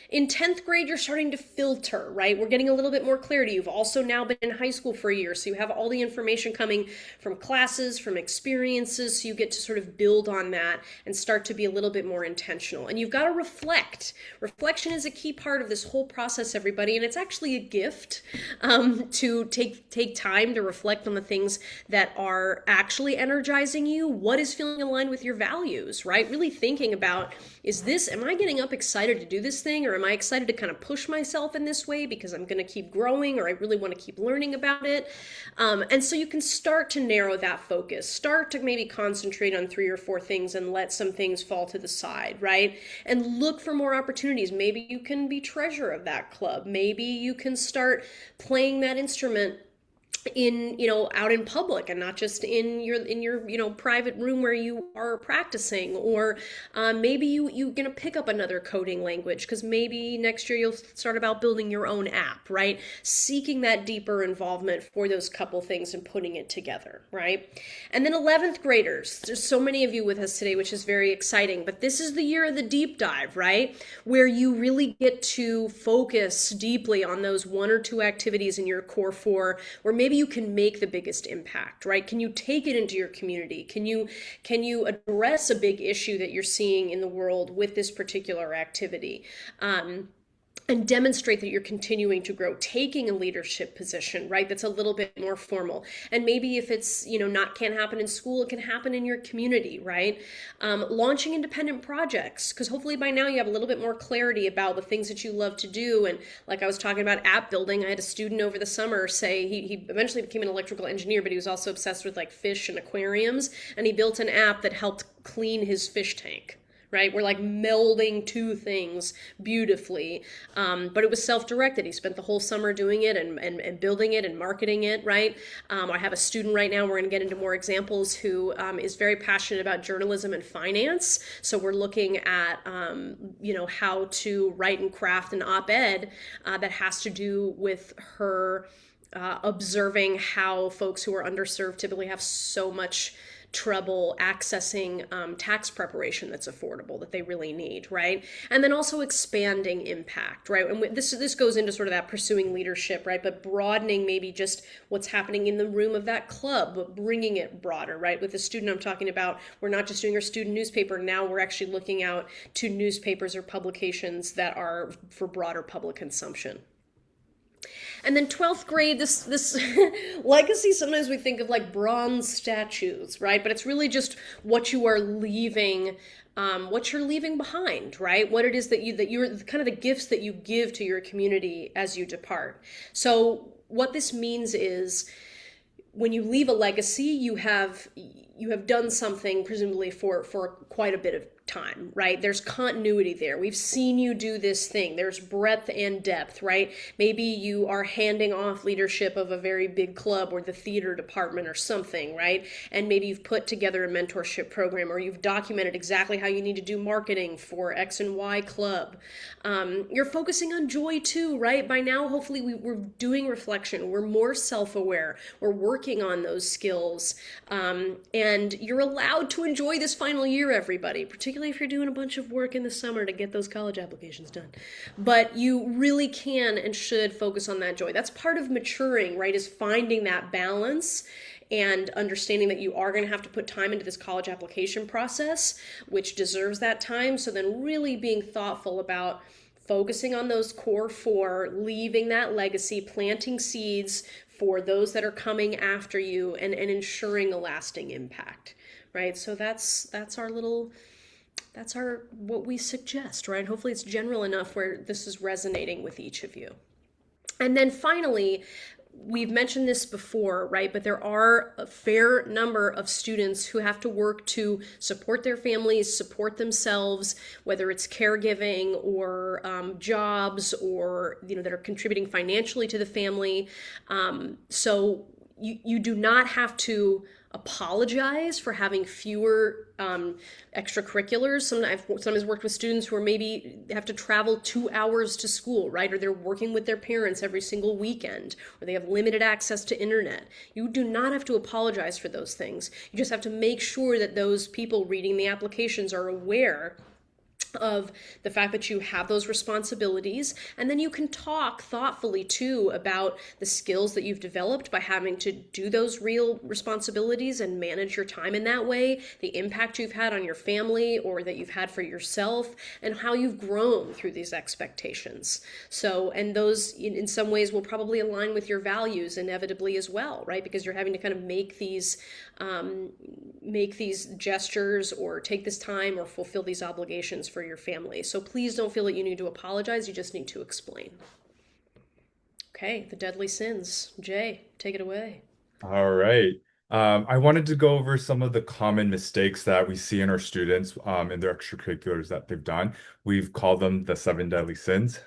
In 10th grade, you're starting to filter, right? We're getting a little bit more clarity. You've also now been in high school for a year, so you have all the information coming from classes, from experiences, so you get to sort of build on that and start to be a little bit more intentional. And you've got to reflect. Reflection is a key part of this whole process, everybody, and it's actually a gift to take time to reflect on the things that are actually energizing you. What is feeling aligned with your values, right? Really thinking about, am I getting up excited to do this thing, or am I excited to kind of push myself in this way because I'm going to keep growing, or I really want to keep learning about it? And so you can start to narrow that focus, start to maybe concentrate on 3 or 4 things and let some things fall to the side, right? And look for more opportunities. Maybe you can be treasurer of that club. Maybe you can start playing that instrument in out in public and not just in your private room where you are practicing, or maybe you're gonna pick up another coding language because maybe next year you'll start about building your own app, right? Seeking that deeper involvement for those couple things and putting it together, right? And then 11th graders, there's so many of you with us today, which is very exciting, but this is the year of the deep dive, right? Where you really get to focus deeply on those 1 or 2 activities in your core 4, where maybe you can make the biggest impact, right? Can you take it into your community? Can you address a big issue that you're seeing in the world with this particular activity? And demonstrate that you're continuing to grow, taking a leadership position, right? That's a little bit more formal. And maybe if it's, can't happen in school, it can happen in your community, right? Launching independent projects, because hopefully by now you have a little bit more clarity about the things that you love to do. And like I was talking about app building, I had a student over the summer say he eventually became an electrical engineer, but he was also obsessed with like fish and aquariums. And he built an app that helped clean his fish tank. Right? We're like melding 2 things beautifully. But it was self-directed. He spent the whole summer doing it and building it and marketing it, right? I have a student right now, we're going to get into more examples, who is very passionate about journalism and finance. So we're looking at, how to write and craft an op-ed that has to do with her observing how folks who are underserved typically have so much trouble accessing tax preparation that's affordable, that they really need, right? And then also expanding impact, right? And this goes into sort of that pursuing leadership, right? But broadening maybe just what's happening in the room of that club, but bringing it broader, right? With the student I'm talking about, we're not just doing our student newspaper. Now we're actually looking out to newspapers or publications that are for broader public consumption. And then 12th grade, this legacy, sometimes we think of like bronze statues, right? But it's really just what you are leaving, what you're leaving behind, right? What it is that you're kind of the gifts that you give to your community as you depart. So what this means is when you leave a legacy, you have done something presumably for quite a bit of time, right? There's continuity there. We've seen you do this thing. There's breadth and depth, right? Maybe you are handing off leadership of a very big club or the theater department or something, right? And maybe you've put together a mentorship program, or you've documented exactly how you need to do marketing for X and Y club. You're focusing on joy too, right? By now, hopefully we're doing reflection. We're more self-aware. We're working on those skills. And you're allowed to enjoy this final year, everybody, particularly if you're doing a bunch of work in the summer to get those college applications done. But you really can and should focus on that joy. That's part of maturing, right, is finding that balance and understanding that you are going to have to put time into this college application process, which deserves that time. So then really being thoughtful about focusing on those core four, leaving that legacy, planting seeds for those that are coming after you, and ensuring a lasting impact, right? So that's what we suggest, right? Hopefully it's general enough where this is resonating with each of you. And then finally, we've mentioned this before, right? But there are a fair number of students who have to work to support their families, support themselves, whether it's caregiving or jobs, or that are contributing financially to the family. So you do not have to apologize for having fewer extracurriculars. Sometimes worked with students who are maybe have to travel 2 hours to school, right? Or they're working with their parents every single weekend, or they have limited access to internet. You do not have to apologize for those things. You just have to make sure that those people reading the applications are aware of the fact that you have those responsibilities, and then you can talk thoughtfully too about the skills that you've developed by having to do those real responsibilities and manage your time in that way, the impact you've had on your family or that you've had for yourself, and how you've grown through these expectations. So, and those in some ways will probably align with your values inevitably as well, right? Because you're having to kind of make these gestures or take this time or fulfill these obligations for your family. So please don't feel that you need to apologize. You just need to explain. Okay, the deadly sins. Jay, take it away. All right. I wanted to go over some of the common mistakes that we see in our students in their extracurriculars that they've done. We've called them the seven deadly sins,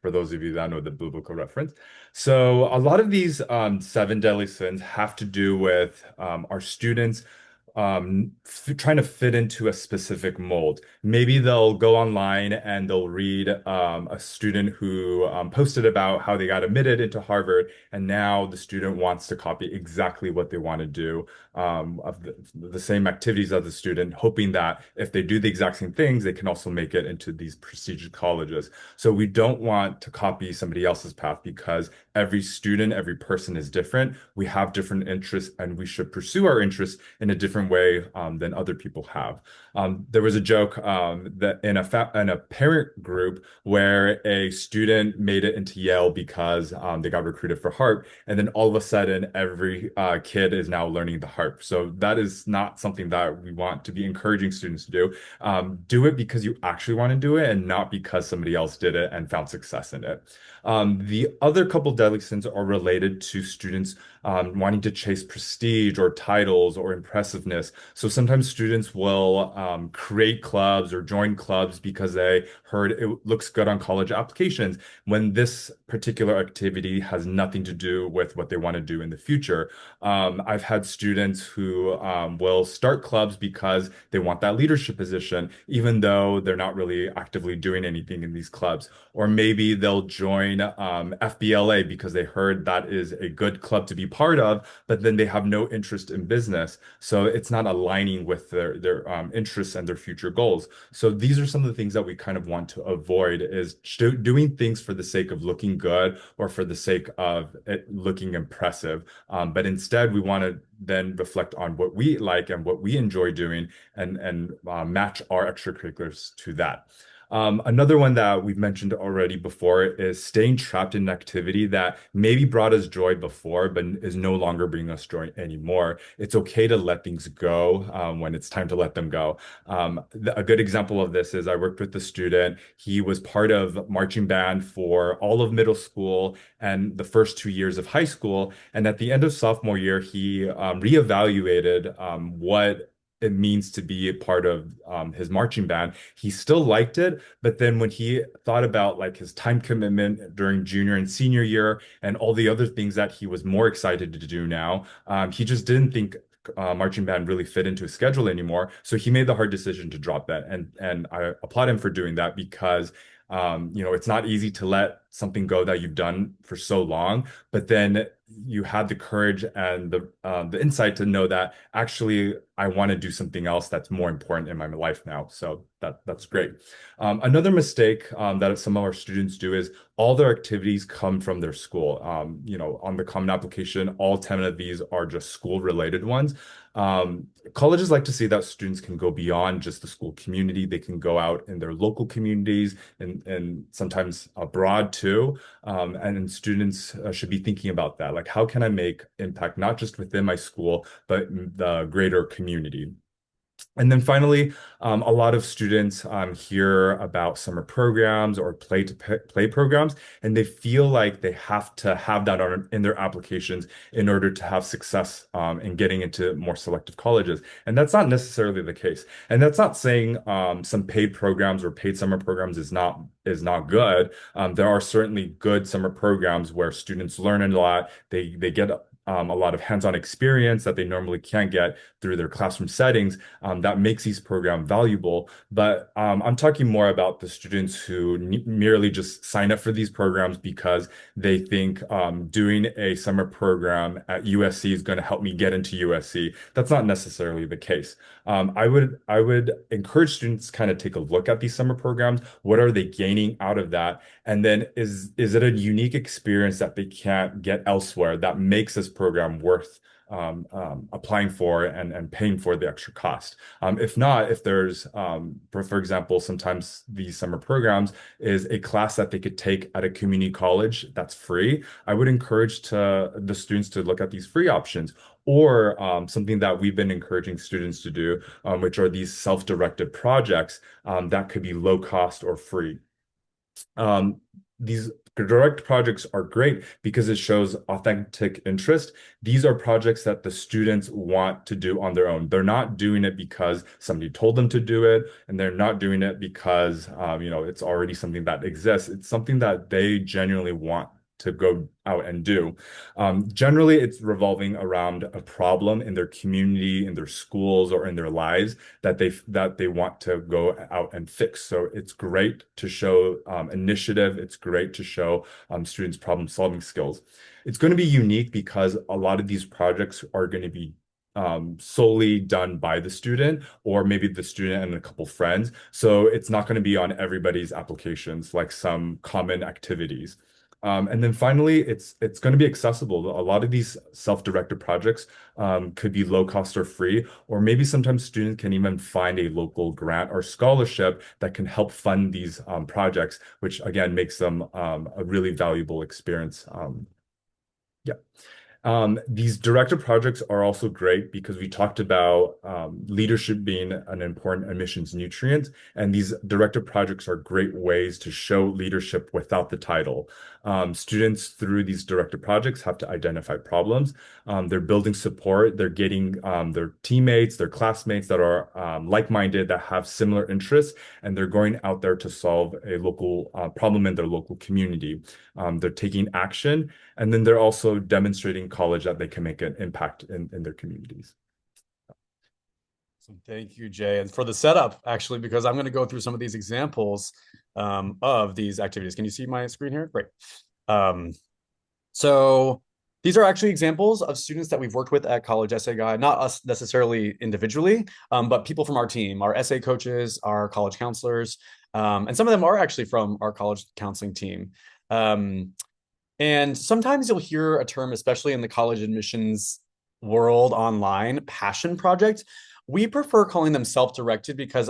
for those of you that know the biblical reference. So a lot of these seven deadly sins have to do with our students trying to fit into a specific mold. Maybe they'll go online and they'll read a student who posted about how they got admitted into Harvard, and now the student wants to copy exactly what they want to do, of the same activities as the student, hoping that if they do the exact same things, they can also make it into these prestigious colleges. So we don't want to copy somebody else's path, because every student, every person is different. We have different interests, and we should pursue our interests in a different way than other people have. There was a joke that in a parent group where a student made it into Yale because they got recruited for harp, and then all of a sudden every kid is now learning the harp. So that is not something that we want to be encouraging students to do. Do it because you actually want to do it, and not because somebody else did it and found success in it. The other couple deadly sins are related to students wanting to chase prestige or titles or impressiveness. So sometimes students will create clubs or join clubs because they heard it looks good on college applications, when this particular activity has nothing to do with what they want to do in the future. I've had students who will start clubs because they want that leadership position, even though they're not really actively doing anything in these clubs. Or maybe they'll join FBLA because they heard that is a good club to be part of, but then they have no interest in business. So it's not aligning with their interests and their future goals. So these are some of the things that we kind of want to avoid, is doing things for the sake of looking good or for the sake of it looking impressive. But instead, we want to then reflect on what we like and what we enjoy doing, and match our extracurriculars to that. Another one that we've mentioned already before is staying trapped in an activity that maybe brought us joy before, but is no longer bringing us joy anymore. It's okay to let things go when it's time to let them go. A good example of this is I worked with a student. He was part of marching band for all of middle school and the first 2 years of high school. And at the end of sophomore year, he reevaluated what it means to be a part of his marching band. He still liked it, but then when he thought about like his time commitment during junior and senior year and all the other things that he was more excited to do now, he just didn't think marching band really fit into his schedule anymore. So he made the hard decision to drop that. And I applaud him for doing that because it's not easy to let something go that you've done for so long, but then you had the courage and the insight to know that actually I want to do something else that's more important in my life now. So that's great. Another mistake that some of our students do is all their activities come from their school. On the Common Application, all 10 of these are just school related ones. Colleges like to see that students can go beyond just the school community. They can go out in their local communities and sometimes abroad too. And students should be thinking about that. Like, how can I make impact not just within my school, but the greater community? And then finally, a lot of students hear about summer programs or play programs, and they feel like they have to have that in their applications in order to have success in getting into more selective colleges. And that's not necessarily the case. And that's not saying some paid programs or paid summer programs is not good. There are certainly good summer programs where students learn a lot. They get a lot of hands-on experience that they normally can't get through their classroom settings that makes these programs valuable. But I'm talking more about the students who merely just sign up for these programs because they think doing a summer program at USC is going to help me get into USC. That's not necessarily the case. I would encourage students to kind of take a look at these summer programs. What are they gaining out of that? And then is it a unique experience that they can't get elsewhere that makes this program worth applying for and paying for the extra cost? If not, if there's, for example, sometimes these summer programs is a class that they could take at a community college that's free, I would encourage the students to look at these free options. Or something that we've been encouraging students to do, which are these self-directed projects that could be low cost or free. These direct projects are great because it shows authentic interest. These are projects that the students want to do on their own. They're not doing it because somebody told them to do it, and they're not doing it because it's already something that exists. It's something that they genuinely want to go out and do. Generally, it's revolving around a problem in their community, in their schools, or in their lives that they want to go out and fix. So it's great to show initiative. It's great to show students problem-solving skills. It's going to be unique because a lot of these projects are going to be solely done by the student or maybe the student and a couple friends. So it's not going to be on everybody's applications like some common activities. And then finally, it's going to be accessible. A lot of these self-directed projects could be low cost or free, or maybe sometimes students can even find a local grant or scholarship that can help fund these projects, which again makes them a really valuable experience. Yeah. These directed projects are also great because we talked about leadership being an important admissions nutrient, and these directed projects are great ways to show leadership without the title. Students through these directed projects have to identify problems. They're building support. They're getting their teammates, their classmates that are like-minded, that have similar interests, and they're going out there to solve a local problem in their local community. They're taking action, and then they're also demonstrating college that they can make an impact in their communities. So thank you, Jay. And for the setup, actually, because I'm going to go through some of these examples of these activities. Can you see my screen here? Great. So these are actually examples of students that we've worked with at College Essay Guide, not us necessarily individually, but people from our team, our essay coaches, our college counselors, and some of them are actually from our college counseling team. And sometimes you'll hear a term, especially in the college admissions world online, passion project. We prefer calling them self-directed because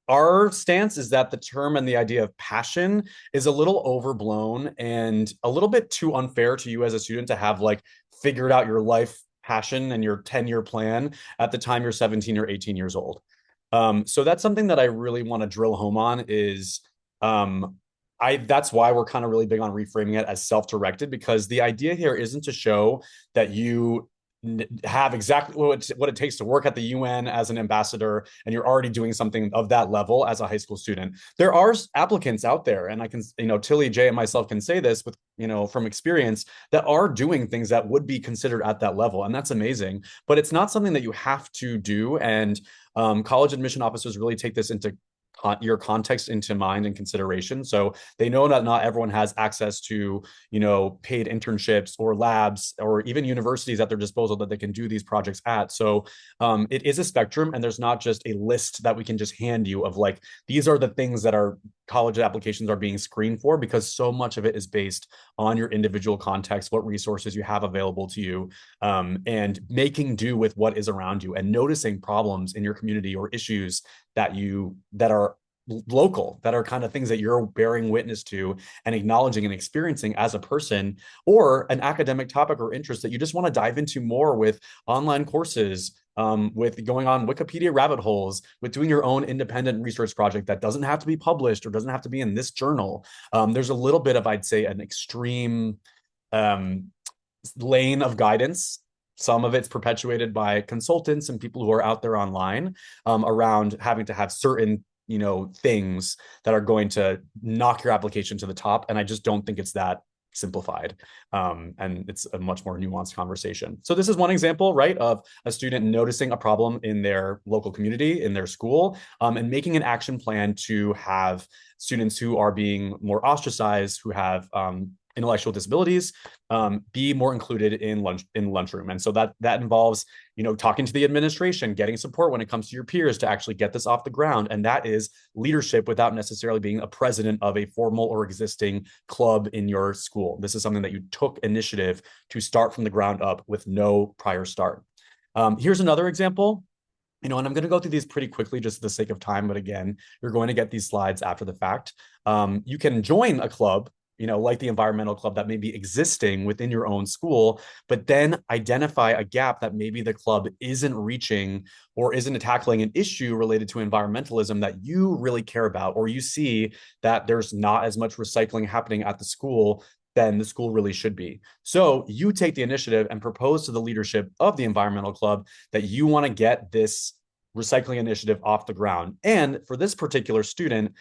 our stance is that the term and the idea of passion is a little overblown and a little bit too unfair to you as a student to have like figured out your life passion and your 10-year plan at the time you're 17 or 18 years old. So that's something that I really want to drill home on is that's why we're kind of really big on reframing it as self-directed, because the idea here isn't to show that you have exactly what it takes to work at the UN as an ambassador and you're already doing something of that level as a high school student. There are applicants out there, and I can, Tillie, Jay, and myself can say this with, from experience, that are doing things that would be considered at that level, and that's amazing. But it's not something that you have to do, and college admission officers really take this into your context into mind and consideration. So they know that not everyone has access to, paid internships or labs or even universities at their disposal that they can do these projects at. So it is a spectrum, and there's not just a list that we can just hand you of like, these are the things that our college applications are being screened for, because so much of it is based on your individual context, what resources you have available to you, and making do with what is around you and noticing problems in your community or issues that are local, that are kind of things that you're bearing witness to and acknowledging and experiencing as a person, or an academic topic or interest that you just want to dive into more with online courses, with going on Wikipedia rabbit holes, with doing your own independent research project that doesn't have to be published or doesn't have to be in this journal. There's a little bit of, I'd say, an extreme lane of guidance. Some of it's perpetuated by consultants and people who are out there online, around having to have certain things that are going to knock your application to the top. And I just don't think it's that simplified. And it's a much more nuanced conversation. So this is one example, right, of a student noticing a problem in their local community, in their school, and making an action plan to have students who are being more ostracized, who have intellectual disabilities, be more included in lunchroom. And so that involves, talking to the administration, getting support when it comes to your peers to actually get this off the ground. And that is leadership without necessarily being a president of a formal or existing club in your school. This is something that you took initiative to start from the ground up with no prior start. Here's another example. And I'm going to go through these pretty quickly just for the sake of time. But again, you're going to get these slides after the fact. You can join a club, like the environmental club that may be existing within your own school, but then identify a gap that maybe the club isn't reaching or isn't tackling an issue related to environmentalism that you really care about, or you see that there's not as much recycling happening at the school than the school really should be. So you take the initiative and propose to the leadership of the environmental club that you want to get this recycling initiative off the ground. And for this particular student,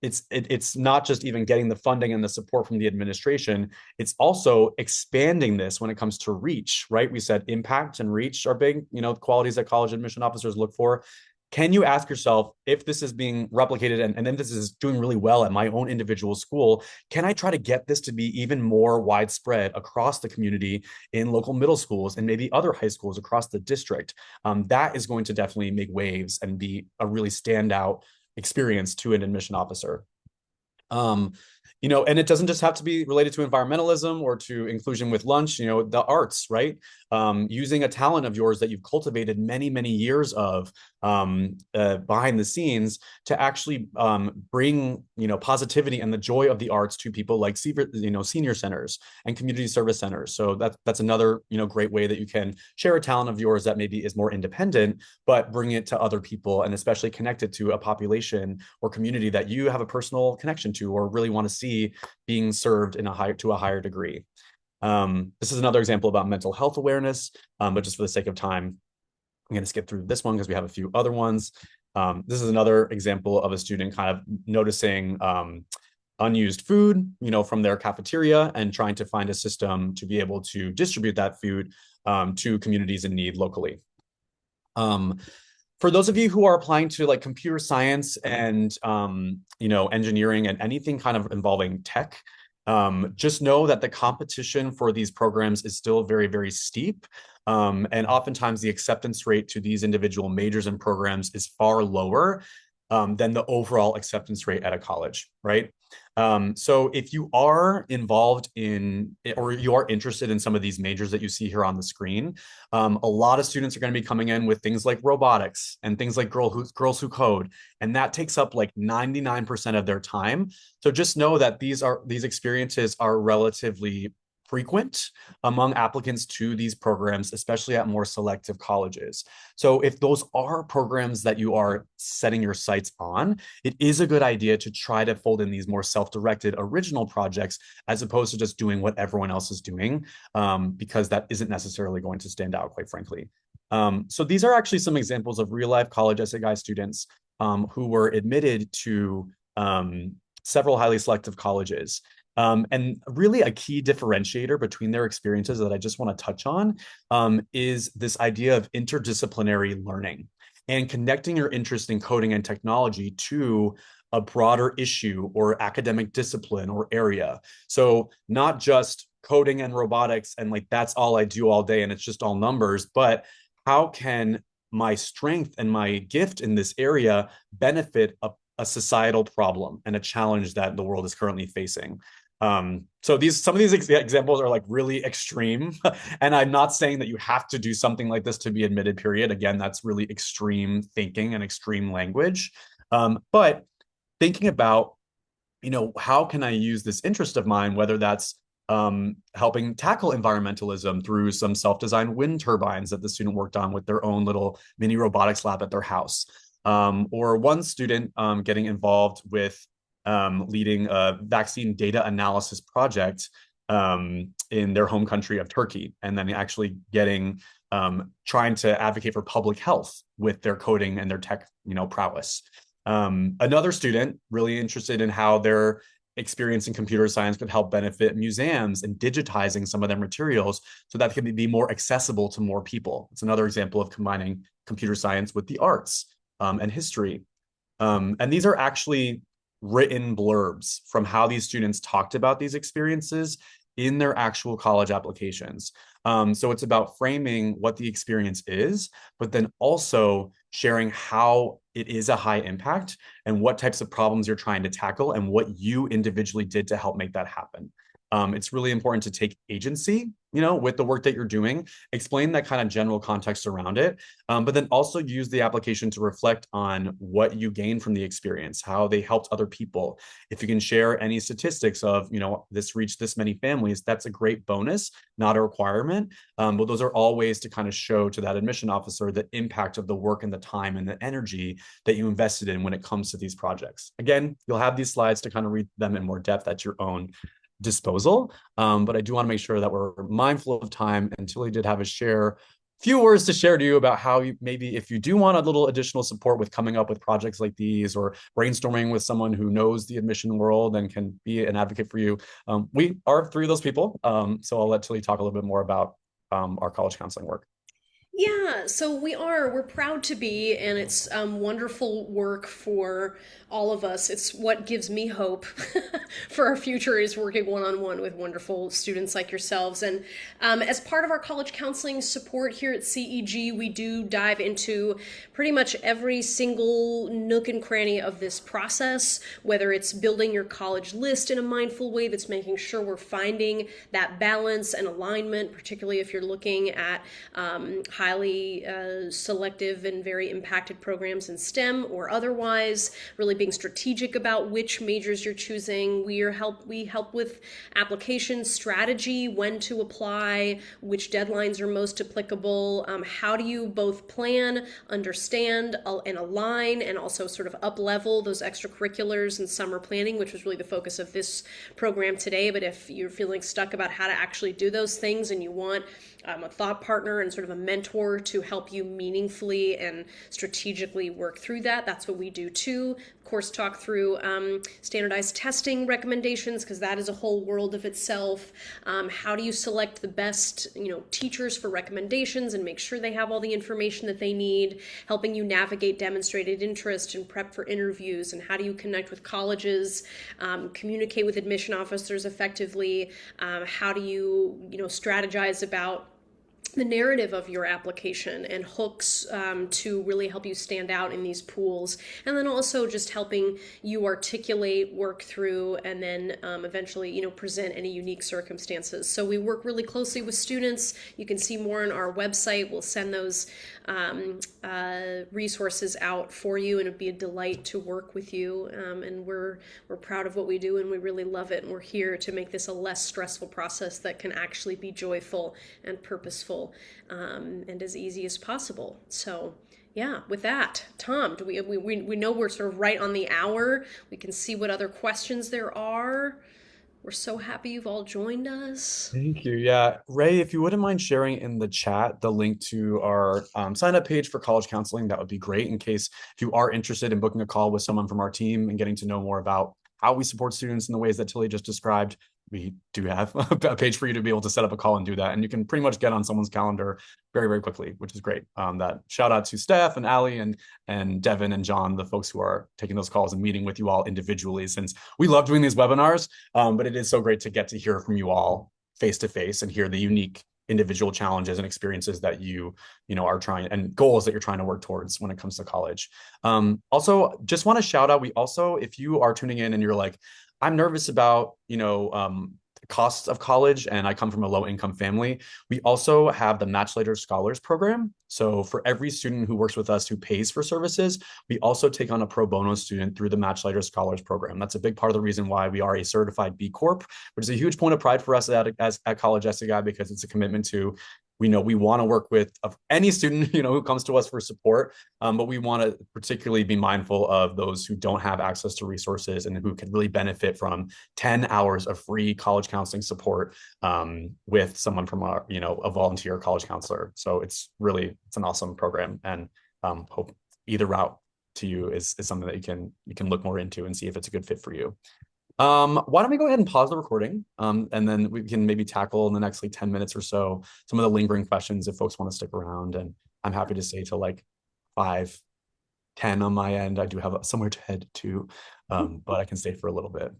it's not just even getting the funding and the support from the administration, it's also expanding this when it comes to reach, right? We said impact and reach are big, qualities that college admission officers look for. Can you ask yourself, if this is being replicated and then this is doing really well at my own individual school, can I try to get this to be even more widespread across the community in local middle schools and maybe other high schools across the district? That is going to definitely make waves and be a really standout experience to an admission officer. And it doesn't just have to be related to environmentalism or to inclusion with lunch, the arts, right? Using a talent of yours that you've cultivated many, many years of behind the scenes to actually bring, positivity and the joy of the arts to people like, senior centers and community service centers. So that's another, great way that you can share a talent of yours that maybe is more independent, but bring it to other people and especially connect it to a population or community that you have a personal connection to or really want to see being served to a higher degree. This is another example about mental health awareness, but just for the sake of time, I'm going to skip through this one because we have a few other ones. This is another example of a student kind of noticing unused food, from their cafeteria and trying to find a system to be able to distribute that food to communities in need locally. For those of you who are applying to like computer science and, engineering and anything kind of involving tech, just know that the competition for these programs is still very, very steep. And oftentimes the acceptance rate to these individual majors and programs is far lower than the overall acceptance rate at a college, right? So if you are involved in, or you are interested in some of these majors that you see here on the screen, a lot of students are going to be coming in with things like robotics and things like girls who code, and that takes up like 99% of their time. So just know that these experiences are relatively frequent among applicants to these programs, especially at more selective colleges. So if those are programs that you are setting your sights on, it is a good idea to try to fold in these more self-directed original projects as opposed to just doing what everyone else is doing, because that isn't necessarily going to stand out, quite frankly. So these are actually some examples of real-life college essay guide students who were admitted to several highly selective colleges. And really a key differentiator between their experiences that I just want to touch on is this idea of interdisciplinary learning and connecting your interest in coding and technology to a broader issue or academic discipline or area. So not just coding and robotics and like that's all I do all day and it's just all numbers, but how can my strength and my gift in this area benefit a societal problem and a challenge that the world is currently facing? So some of these examples are like really extreme, and I'm not saying that you have to do something like this to be admitted, period. Again, that's really extreme thinking and extreme language. But thinking about, how can I use this interest of mine, whether that's helping tackle environmentalism through some self-designed wind turbines that the student worked on with their own little mini robotics lab at their house. Or one student getting involved with leading a vaccine data analysis project in their home country of Turkey, and then actually trying to advocate for public health with their coding and their tech, prowess. Another student really interested in how their experience in computer science could help benefit museums and digitizing some of their materials so that can be more accessible to more people. It's another example of combining computer science with the arts and history. And these are actually written blurbs from how these students talked about these experiences in their actual college applications. So it's about framing what the experience is, but then also sharing how it is a high impact and what types of problems you're trying to tackle and what you individually did to help make that happen. It's really important to take agency, with the work that you're doing, explain that kind of general context around it, but then also use the application to reflect on what you gained from the experience, how they helped other people. If you can share any statistics of, this reached this many families, that's a great bonus, not a requirement. But those are all ways to kind of show to that admission officer the impact of the work and the time and the energy that you invested in when it comes to these projects. Again, you'll have these slides to kind of read them in more depth at your own disposal. But I do want to make sure that we're mindful of time. And Tillie did have few words to share to you about how maybe if you do want a little additional support with coming up with projects like these or brainstorming with someone who knows the admission world and can be an advocate for you. We are three of those people. So I'll let Tillie talk a little bit more about our college counseling work. Yeah, so we're proud to be, and it's wonderful work for all of us. It's what gives me hope for our future is working one-on-one with wonderful students like yourselves. And as part of our college counseling support here at CEG, we do dive into pretty much every single nook and cranny of this process, whether it's building your college list in a mindful way that's making sure we're finding that balance and alignment, particularly if you're looking at highly selective and very impacted programs in STEM or otherwise, really being strategic about which majors you're choosing. We help with application strategy, when to apply, which deadlines are most applicable, how do you both plan, understand, and align, and also sort of up-level those extracurriculars and summer planning, which was really the focus of this program today. But if you're feeling stuck about how to actually do those things and you want a thought partner and sort of a mentor to help you meaningfully and strategically work through that, that's what we do too. Of course, talk through standardized testing recommendations, because that is a whole world of itself. How do you select the best teachers for recommendations and make sure they have all the information that they need, helping you navigate demonstrated interest and prep for interviews, and how do you connect with colleges, communicate with admission officers effectively, how do you strategize about the narrative of your application and hooks to really help you stand out in these pools, and then also just helping you articulate, work through, and then eventually, present any unique circumstances. So we work really closely with students. You can see more on our website. We'll send those resources out for you, and it'd be a delight to work with you. And we're proud of what we do, and we really love it. And we're here to make this a less stressful process that can actually be joyful and purposeful, and as easy as possible. So yeah, with that, Tom, do we know we're sort of right on the hour. We can see what other questions there are. We're so happy you've all joined us. Thank you. Yeah. Ray, if you wouldn't mind sharing in the chat the link to our sign up page for college counseling, that would be great, in case if you are interested in booking a call with someone from our team and getting to know more about how we support students in the ways that Tillie just described. We do have a page for you to be able to set up a call and do that. And you can pretty much get on someone's calendar very, very quickly, which is great. That shout out to Steph and Allie and Devin and John, the folks who are taking those calls and meeting with you all individually, since we love doing these webinars. But it is so great to get to hear from you all face to face and hear the unique individual challenges and experiences that you are trying, and goals that you're trying to work towards when it comes to college. Also, just want to shout out, we also, if you are tuning in and you're like, I'm nervous about, costs of college and I come from a low income family, we also have the Match Later Scholars Program. So for every student who works with us who pays for services, we also take on a pro bono student through the Match Later Scholars Program. That's a big part of the reason why we are a certified B Corp, which is a huge point of pride for us at College SEI, because it's a commitment to, we want to work with any student, who comes to us for support, but we want to particularly be mindful of those who don't have access to resources and who could really benefit from 10 hours of free college counseling support with someone from a volunteer college counselor. So it's an awesome program, and hope either route to you is something that you can look more into and see if it's a good fit for you. Why don't we go ahead and pause the recording, and then we can maybe tackle in the next 10 minutes or so some of the lingering questions if folks want to stick around. And I'm happy to stay till 5:10 on my end. I do have somewhere to head to, but I can stay for a little bit.